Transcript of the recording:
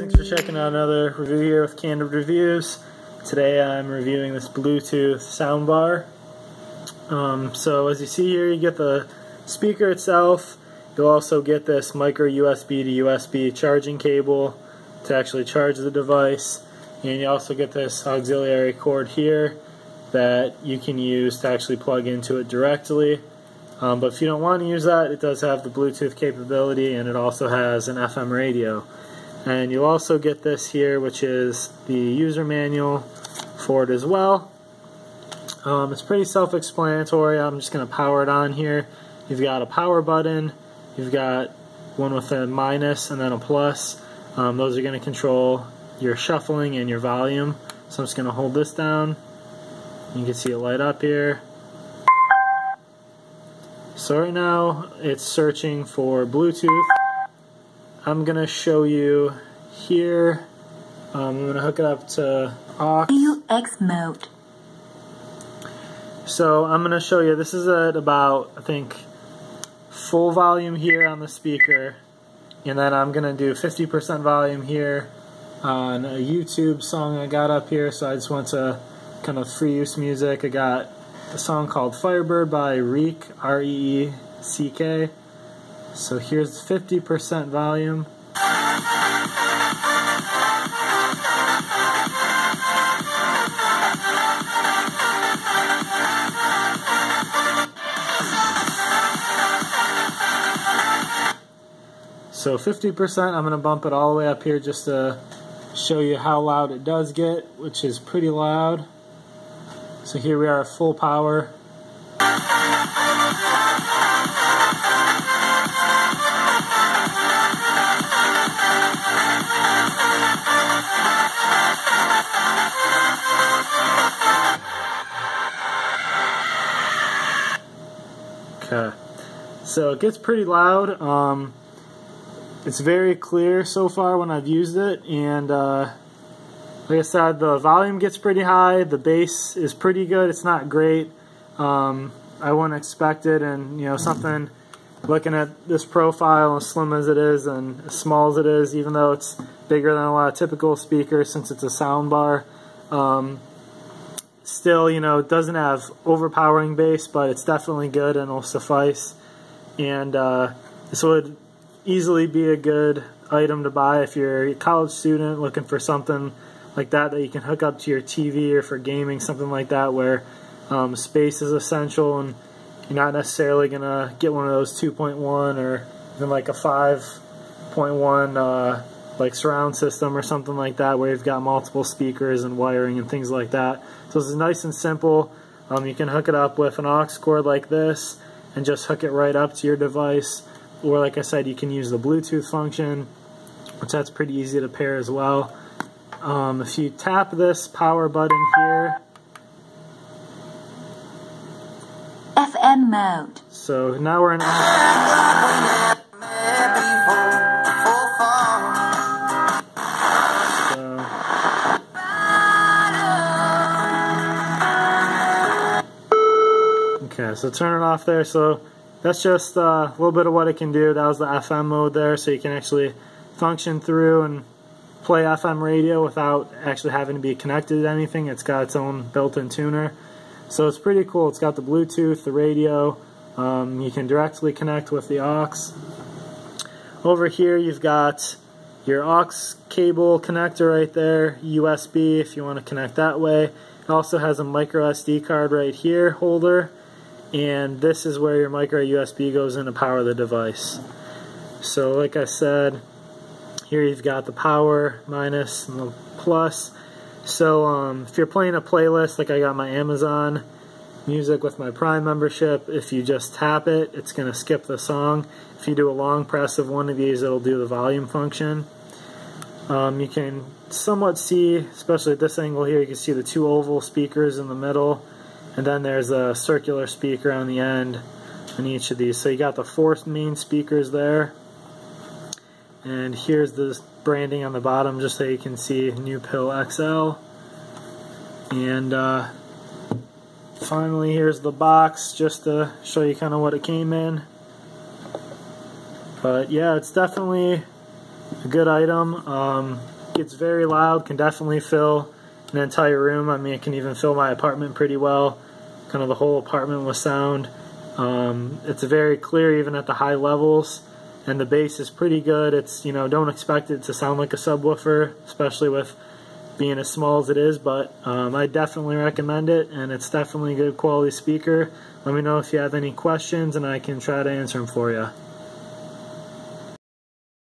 thanks for checking out another review here with Candid Reviews. Today I'm reviewing this Bluetooth soundbar. So as you see here, you get the speaker itself. You'll also get this micro USB to USB charging cable to actually charge the device. And you also get this auxiliary cord here that you can use to actually plug into it directly. But if you don't want to use that, it does have the Bluetooth capability, and it also has an FM radio. And you'll also get this here, which is the user manual for it as well. It's pretty self-explanatory. I'm just going to power it on here. You've got a power button. You've got one with a minus and then a plus. Those are going to control your shuffling and your volume. So I'm just going to hold this down. You can see it light up here. So right now it's searching for Bluetooth. I'm going to show you here. I'm going to hook it up to aux. UX mode. So I'm going to show you, this is at about, I think, full volume here on the speaker. And then I'm going to do 50% volume here on a YouTube song I got up here. So I just went to kind of free use music. I got a song called Firebird by Reek, R-E-E-C-K. So here's 50% volume. So 50%, I'm going to bump it all the way up here just to show you how loud it does get, which is pretty loud. So here we are at full power. Okay, so it gets pretty loud. It's very clear so far when I've used it, and like I said, the volume gets pretty high, the bass is pretty good. It's not great. I wouldn't expect it, and you know, something, looking at this profile, as slim as it is and as small as it is, even though it's bigger than a lot of typical speakers since it's a sound bar, still, you know, it doesn't have overpowering bass, but it's definitely good and will suffice. And this would easily be a good item to buy if you're a college student looking for something like that you can hook up to your TV, or for gaming, something like that where space is essential and you're not necessarily going to get one of those 2.1 or even like a 5.1 like surround system or something like that where you've got multiple speakers and wiring and things like that. So this is nice and simple. You can hook it up with an aux cord like this and just hook it right up to your device. Or like I said, you can use the Bluetooth function, which that's pretty easy to pair as well. If you tap this power button here, FM mode. so now we're in okay, so turn it off there. So that's just a little bit of what it can do. That was the FM mode there, so you can actually function through and play FM radio without actually having to be connected to anything. It's got its own built-in tuner. So it's pretty cool. It's got the Bluetooth, the radio. You can directly connect with the aux. Over here you've got your aux cable connector right there, USB if you want to connect that way. It also has a microSD card right here, holder. And this is where your micro USB goes in to power the device. So like I said, here you've got the power, minus, and the plus. So if you're playing a playlist, like I got my Amazon Music with my Prime membership, if you just tap it, it's going to skip the song. If you do a long press of one of these, it'll do the volume function. You can somewhat see, especially at this angle here, you can see the two oval speakers in the middle. And then there's a circular speaker on the end on each of these. So you got the 4 main speakers there. And here's the branding on the bottom just so you can see New Pill XL. And finally here's the box just to show you kind of what it came in. But yeah, it's definitely a good item. It's very loud, can definitely fill an entire room. I mean, it can even fill my apartment pretty well, kind of the whole apartment with sound. It's very clear even at the high levels, and the bass is pretty good. It's, you know, don't expect it to sound like a subwoofer, especially with being as small as it is, but I definitely recommend it, and it's definitely a good quality speaker. Let me know if you have any questions and I can try to answer them for you.